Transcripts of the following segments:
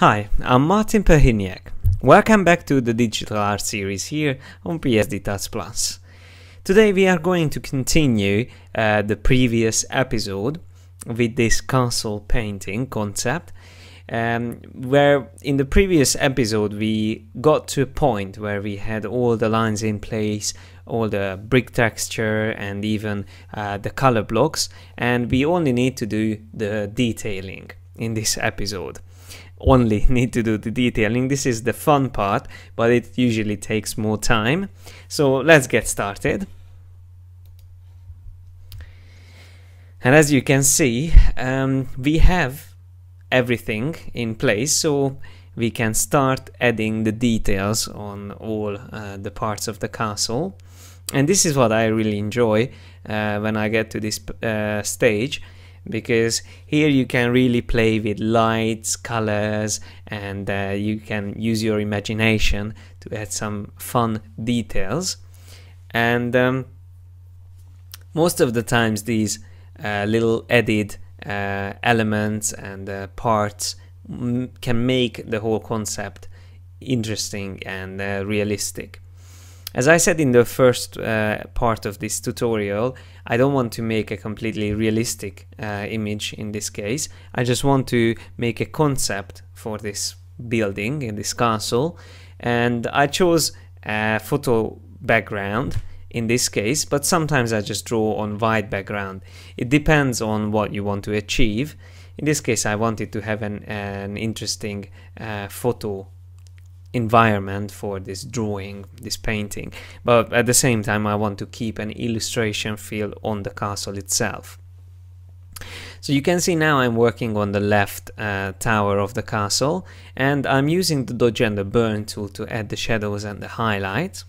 Hi, I'm Martin Perhiniak. Welcome back to the Digital Art series here on PSD Touch Plus. Today we are going to continue the previous episode with this castle painting concept, where in the previous episode we got to a point where we had all the lines in place, all the brick texture and even the color blocks, and we only need to do the detailing in this episode. Only need to do the detailing. This is the fun part, but it usually takes more time. So let's get started. And as you can see, we have everything in place, so we can start adding the details on all the parts of the castle. And this is what I really enjoy when I get to this stage, because here you can really play with lights, colors, and you can use your imagination to add some fun details. And most of the times these little added elements and parts can make the whole concept interesting and realistic. As I said in the first part of this tutorial, I don't want to make a completely realistic image in this case. I just want to make a concept for this building, in this castle, and I chose a photo background in this case, but sometimes I just draw on white background. It depends on what you want to achieve. In this case I wanted to have an interesting photo environment for this drawing, this painting, but at the same time I want to keep an illustration feel on the castle itself. So you can see now I'm working on the left tower of the castle, and I'm using the dodge and the burn tool to add the shadows and the highlights,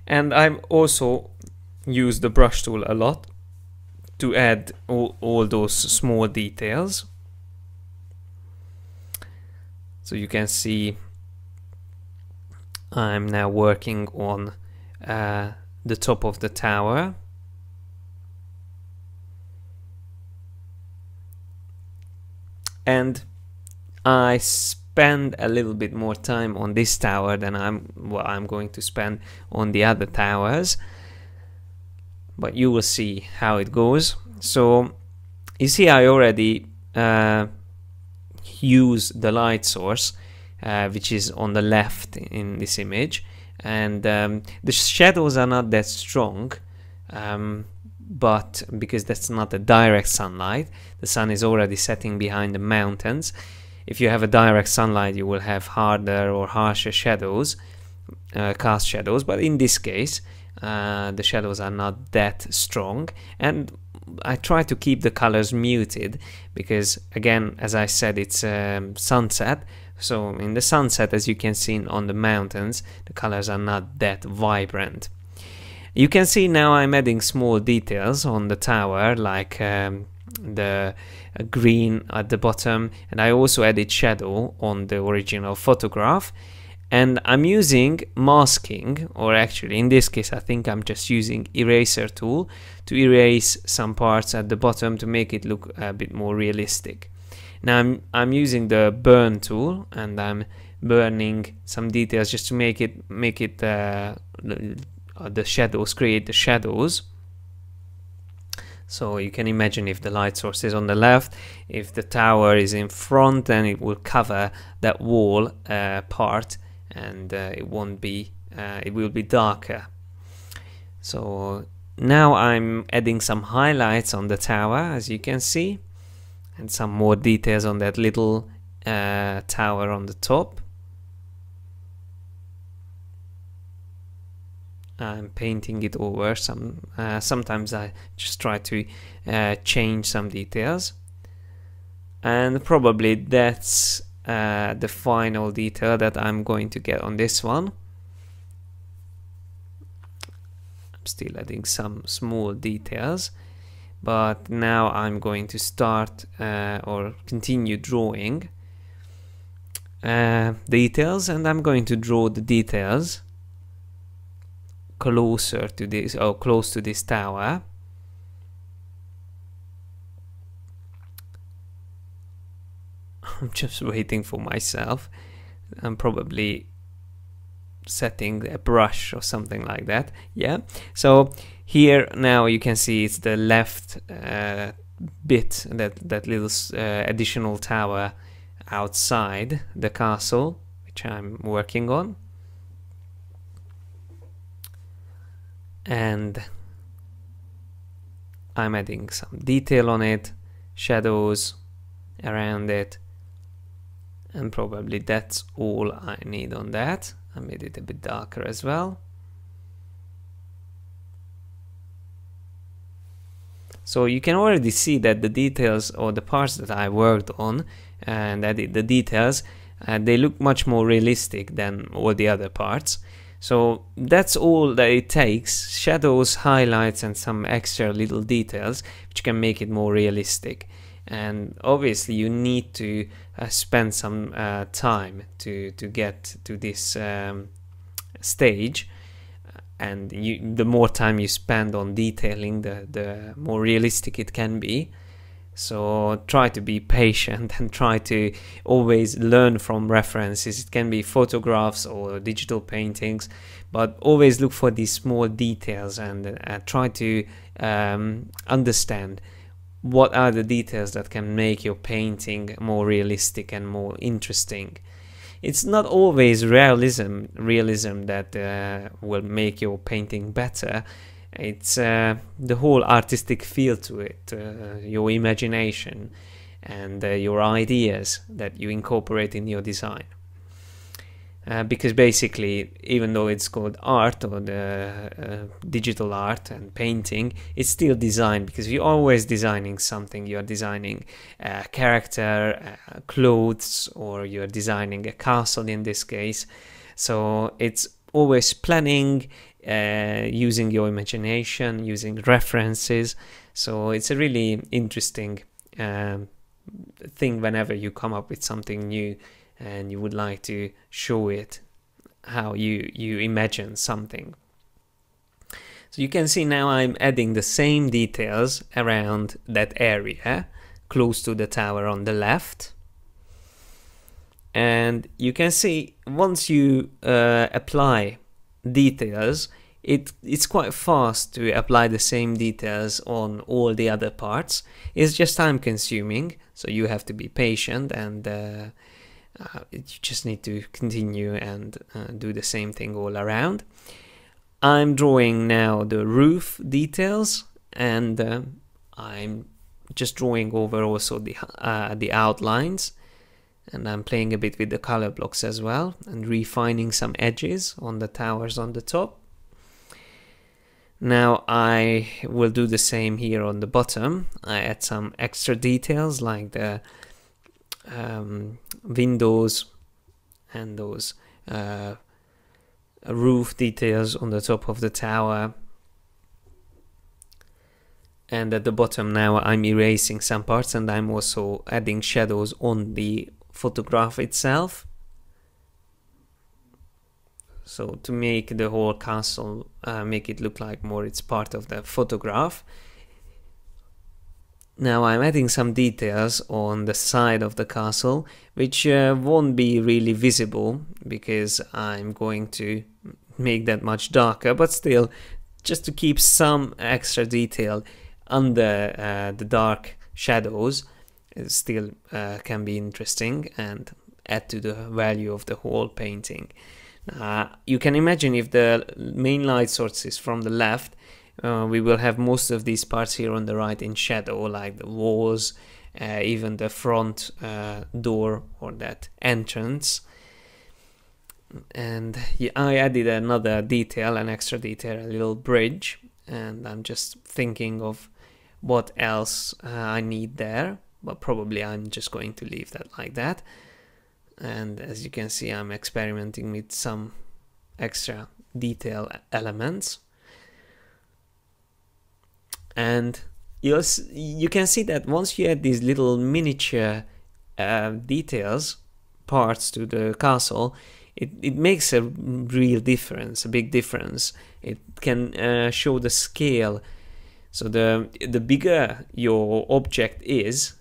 and I'm also use the brush tool a lot to add all those small details. So you can see I'm now working on the top of the tower, and I spend a little bit more time on this tower than I'm going to spend on the other towers, but you will see how it goes. So you see I already use the light source, which is on the left in this image, and the shadows are not that strong, but because that's not a direct sunlight, the sun is already setting behind the mountains. If you have a direct sunlight you will have harder or harsher shadows, cast shadows, but in this case the shadows are not that strong, and I try to keep the colors muted because, again, as I said, it's sunset. So in the sunset, as you can see on the mountains, the colors are not that vibrant. You can see now I'm adding small details on the tower, like the green at the bottom, and I also added shadow on the original photograph. And I'm using masking, or actually in this case I think I'm just using eraser tool to erase some parts at the bottom to make it look a bit more realistic. Now I'm using the burn tool, and I'm burning some details just to make it the shadows, create the shadows. So you can imagine if the light source is on the left, if the tower is in front, then it will cover that wall part, and it won't be it will be darker. So now I'm adding some highlights on the tower, as you can see, and some more details on that little tower on the top. I'm painting it over. Sometimes I just try to change some details, and probably that's the final detail that I'm going to get on this one. I'm still adding some small details, but now I'm going to start or continue drawing details, and I'm going to draw the details closer to this, or close to this tower. I'm just waiting for myself. I'm probably setting a brush or something like that. Yeah, so here now you can see it's the left bit, that little additional tower outside the castle, which I'm working on. And I'm adding some detail on it, shadows around it, and probably that's all I need on that. I made it a bit darker as well. So you can already see that the details, or the parts that I worked on and added the details, they look much more realistic than all the other parts. So that's all that it takes: shadows, highlights, and some extra little details which can make it more realistic. And obviously you need to spend some time to get to this stage, and the more time you spend on detailing, the more realistic it can be. So try to be patient and try to always learn from references. It can be photographs or digital paintings, but always look for these small details and try to understand what are the details that can make your painting more realistic and more interesting. It's not always realism that will make your painting better. It's the whole artistic feel to it, your imagination, and your ideas that you incorporate in your design. Because basically, even though it's called art, or the digital art and painting, it's still design, because you're always designing something. You're designing a character, clothes, or you're designing a castle in this case. So it's always planning, using your imagination, using references. So it's a really interesting thing whenever you come up with something new and you would like to show it how you imagine something. So you can see now I'm adding the same details around that area close to the tower on the left. And you can see once you apply details, it's quite fast to apply the same details on all the other parts. It's just time consuming, so you have to be patient, and you just need to continue and do the same thing all around. I'm drawing now the roof details, and I'm just drawing over also the outlines, and I'm playing a bit with the color blocks as well, and refining some edges on the towers on the top. Now I will do the same here on the bottom. I add some extra details like the windows and those roof details on the top of the tower. And at the bottom now I'm erasing some parts, and I'm also adding shadows on the photograph itself, so to make the whole castle make it look like more it's part of the photograph. Now I'm adding some details on the side of the castle, which won't be really visible because I'm going to make that much darker, but still, just to keep some extra detail under the dark shadows, it still can be interesting and add to the value of the whole painting. You can imagine if the main light source is from the left, we will have most of these parts here on the right in shadow, like the walls, even the front door or that entrance. And I added another detail, an extra detail, a little bridge, and I'm just thinking of what else I need there, but probably I'm just going to leave that like that. And as you can see, I'm experimenting with some extra detail elements. And you can see that once you add these little miniature details, parts to the castle, it makes a real difference, a big difference. It can show the scale. So the bigger your object is,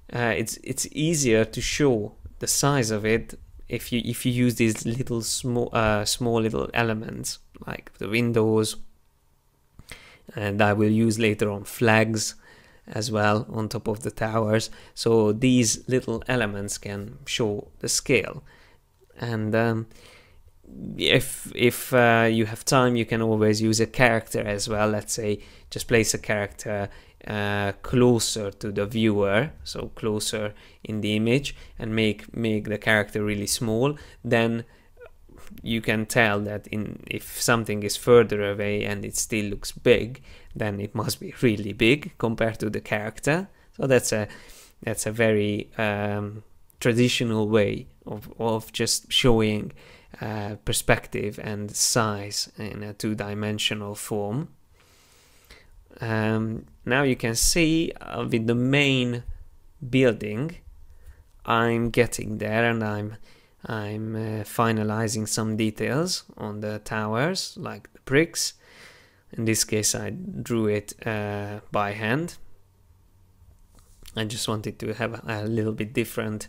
it's easier to show the size of it if you use these little small little elements like the windows, and I will use later on flags as well on top of the towers. So these little elements can show the scale. And if you have time, you can always use a character as well. Let's say just place a character closer to the viewer, so closer in the image, and make the character really small. Then you can tell that if something is further away and it still looks big, then it must be really big compared to the character. So that's a very traditional way of just showing perspective and size in a two-dimensional form. Now you can see with the main building, I'm getting there, and I'm finalizing some details on the towers, like the bricks. In this case, I drew it by hand. I just wanted to have a little bit different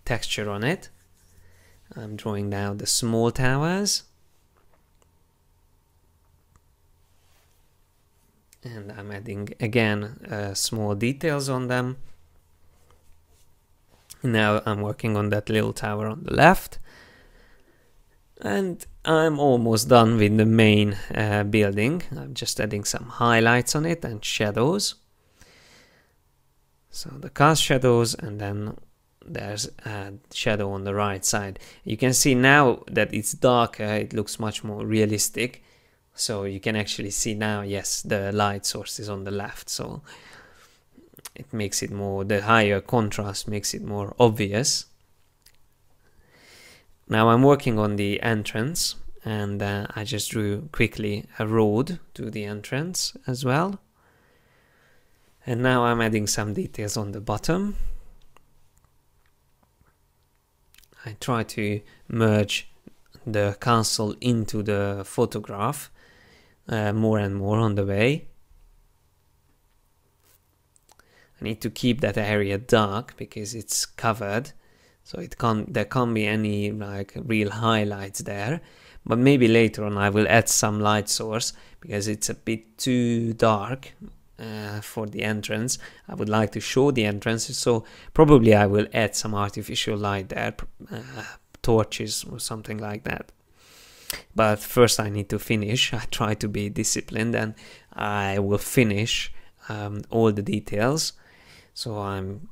texture on it. I'm drawing now the small towers, and I'm adding again small details on them. Now I'm working on that little tower on the left, and I'm almost done with the main building. I'm just adding some highlights on it and shadows. So the cast shadows, and then there's a shadow on the right side. You can see now that it's darker, it looks much more realistic. So you can actually see now, yes, the light source is on the left. So it makes it more, the higher contrast makes it more obvious. Now I'm working on the entrance, and I just drew quickly a road to the entrance as well. And now I'm adding some details on the bottom. I try to merge the castle into the photograph more and more on the way. I need to keep that area dark because it's covered, so there can't be any like real highlights there. But maybe later on I will add some light source because it's a bit too dark for the entrance. I would like to show the entrance, so probably I will add some artificial light there, torches or something like that. But first I need to finish. I try to be disciplined, and I will finish all the details. So I'm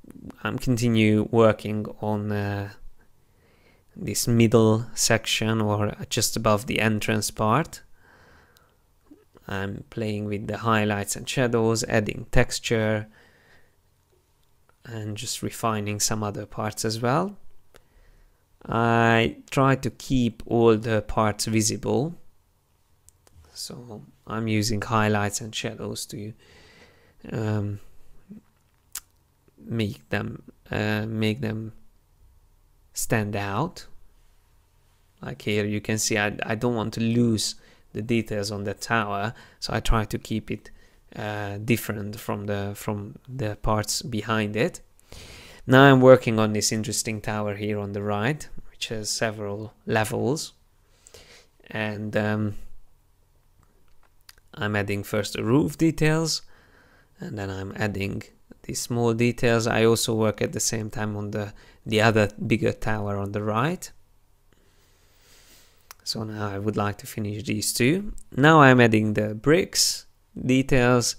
continue working on this middle section, or just above the entrance part. I'm playing with the highlights and shadows, adding texture, and just refining some other parts as well. I try to keep all the parts visible, so I'm using highlights and shadows to make them stand out. Like here you can see I don't want to lose the details on the tower, so I try to keep it different from the parts behind it. Now I'm working on this interesting tower here on the right, which has several levels, and I'm adding first the roof details, and then I'm adding these small details. I also work at the same time on the other bigger tower on the right. So now I would like to finish these two. Now I'm adding the bricks details,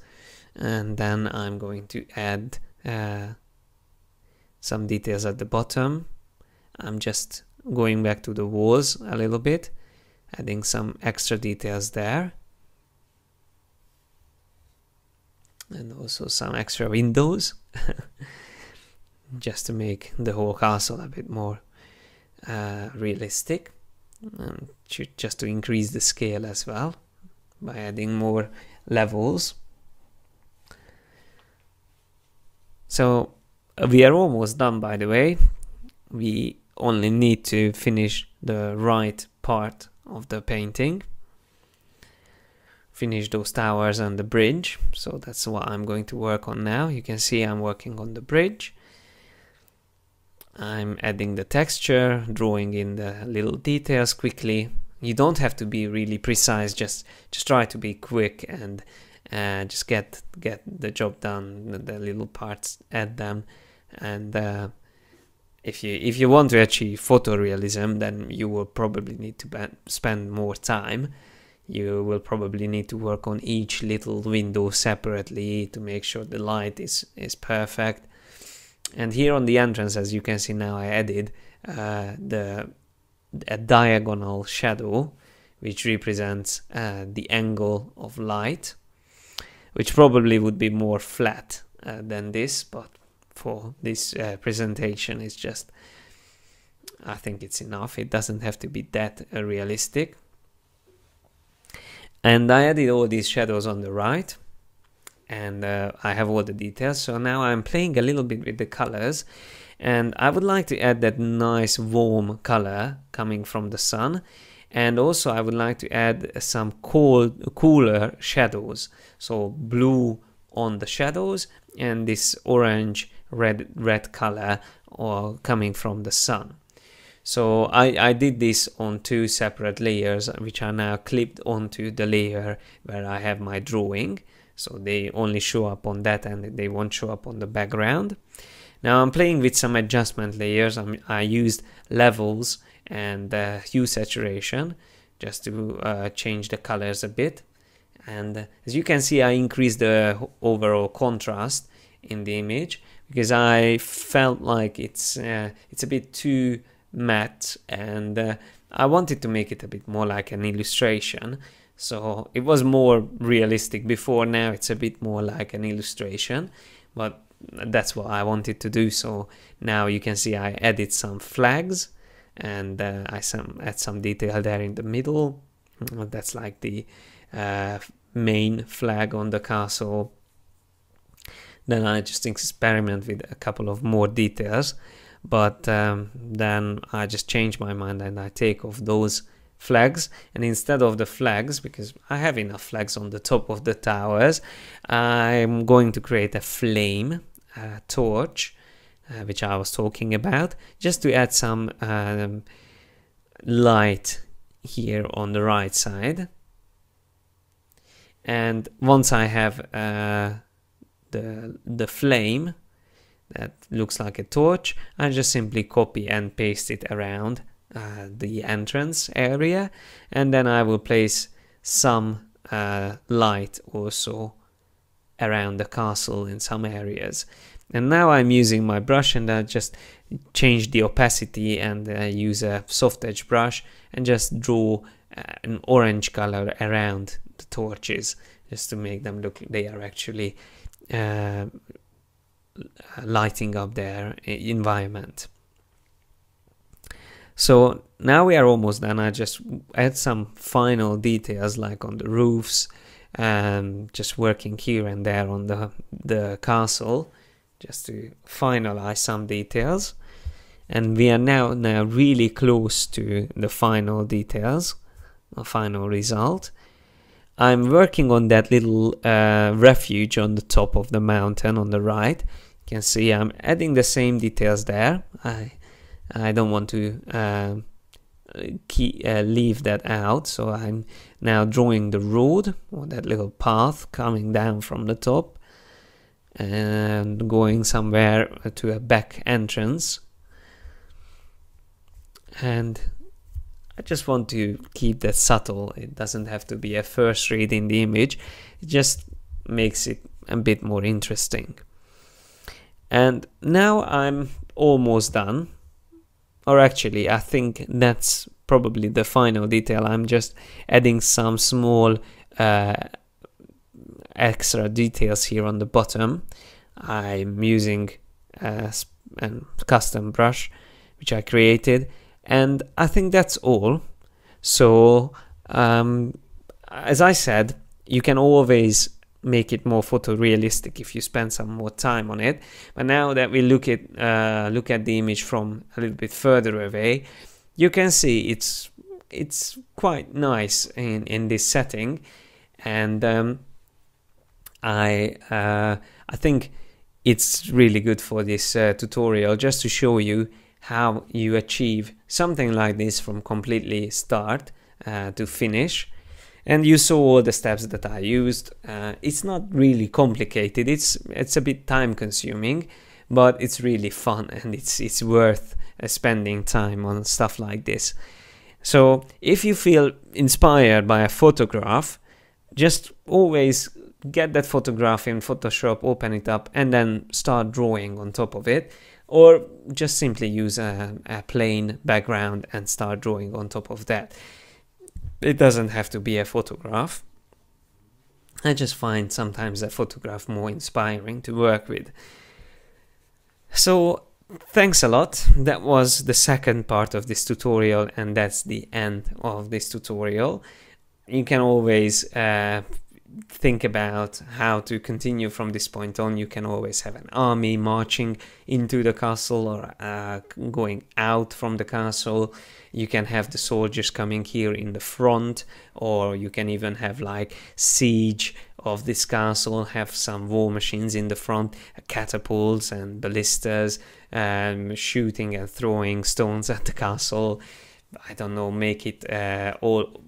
and then I'm going to add some details at the bottom. I'm just going back to the walls a little bit, adding some extra details there, and also some extra windows just to make the whole castle a bit more realistic, and just to increase the scale as well by adding more levels. So we are almost done, by the way. We only need to finish the right part of the painting, finish those towers and the bridge. So that's what I'm going to work on now. You can see I'm working on the bridge. I'm adding the texture, drawing in the little details quickly. You don't have to be really precise, just try to be quick and just get the job done. The little parts, add them, and if you want to achieve photorealism, then you will probably need to spend more time. You will probably need to work on each little window separately to make sure the light is perfect. And here on the entrance, as you can see now, I added a diagonal shadow, which represents the angle of light, which probably would be more flat than this, but for this presentation, it's just, I think it's enough. It doesn't have to be that realistic. And I added all these shadows on the right, and I have all the details. So now I'm playing a little bit with the colors, and I would like to add that nice warm color coming from the sun. And also I would like to add some cooler shadows. So blue on the shadows and this orange red color coming from the sun. So I did this on 2 separate layers, which are now clipped onto the layer where I have my drawing. So they only show up on that and they won't show up on the background. Now I'm playing with some adjustment layers. I used levels and hue saturation just to change the colors a bit. And as you can see, I increased the overall contrast in the image because I felt like it's a bit too matte, and I wanted to make it a bit more like an illustration. So it was more realistic before, now it's a bit more like an illustration, but that's what I wanted to do. So now you can see I added some flags, and I add some detail there in the middle. That's like the main flag on the castle. Then I just experiment with a couple of more details, but then I just change my mind and I take off those flags, and instead of the flags, because I have enough flags on the top of the towers, I'm going to create a flame torch, which I was talking about, just to add some light here on the right side. And once I have the flame that looks like a torch, I just simply copy and paste it around the entrance area, and then I will place some light also around the castle in some areas. And now I'm using my brush, and I just change the opacity and use a soft edge brush and just draw an orange color around the torches, just to make them look they are actually lighting up their environment. So now we are almost done. I just add some final details like on the roofs, and just working here and there on the castle, just to finalize some details. And we are now really close to the final details, a final result. I'm working on that little refuge on the top of the mountain on the right. You can see I'm adding the same details there. I don't want to leave that out, so I'm now drawing the road, or that little path coming down from the top and going somewhere to a back entrance. And I just want to keep that subtle. It doesn't have to be a first read in the image. It just makes it a bit more interesting. And now I'm almost done. Or actually, I think that's probably the final detail. I'm just adding some small extra details here on the bottom. I'm using a custom brush which I created, and I think that's all. So as I said, you can always make it more photorealistic if you spend some more time on it. But now that we look at the image from a little bit further away, you can see it's quite nice in this setting. And I think it's really good for this tutorial, just to show you how you achieve something like this from completely start to finish. And you saw all the steps that I used. It's not really complicated. It's a bit time consuming, but it's really fun, and it's worth spending time on stuff like this. So if you feel inspired by a photograph, just always get that photograph in Photoshop, open it up, and then start drawing on top of it. Or just simply use a plain background and start drawing on top of that. It doesn't have to be a photograph. I just find sometimes a photograph more inspiring to work with. So thanks a lot. That was the second part of this tutorial, and that's the end of this tutorial. You can always think about how to continue from this point on. You can always have an army marching into the castle or going out from the castle. You can have the soldiers coming here in the front, or you can even have like siege of this castle, have some war machines in the front, catapults and ballistas, shooting and throwing stones at the castle. I don't know, make it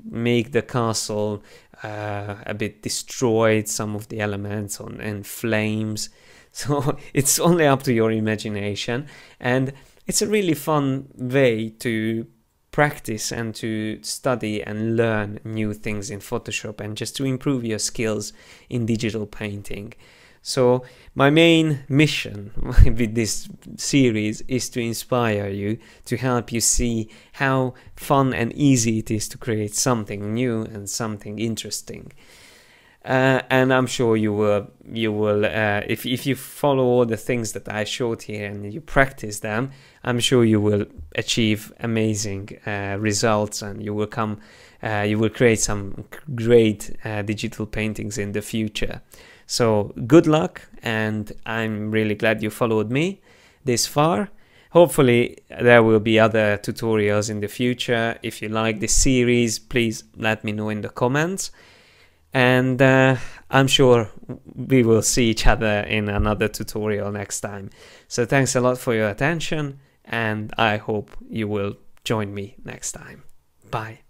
make the castle a bit destroyed, some of the elements in flames. So it's only up to your imagination, and it's a really fun way to practice and to study and learn new things in Photoshop, and just to improve your skills in digital painting. So my main mission with this series is to inspire you, to help you see how fun and easy it is to create something new and something interesting. And I'm sure you will if you follow all the things that I showed here and you practice them, I'm sure you will achieve amazing results, and you will create some great digital paintings in the future. So good luck, and I'm really glad you followed me this far. Hopefully there will be other tutorials in the future. If you like this series, please let me know in the comments. And I'm sure we will see each other in another tutorial next time. So thanks a lot for your attention, and I hope you will join me next time. Bye.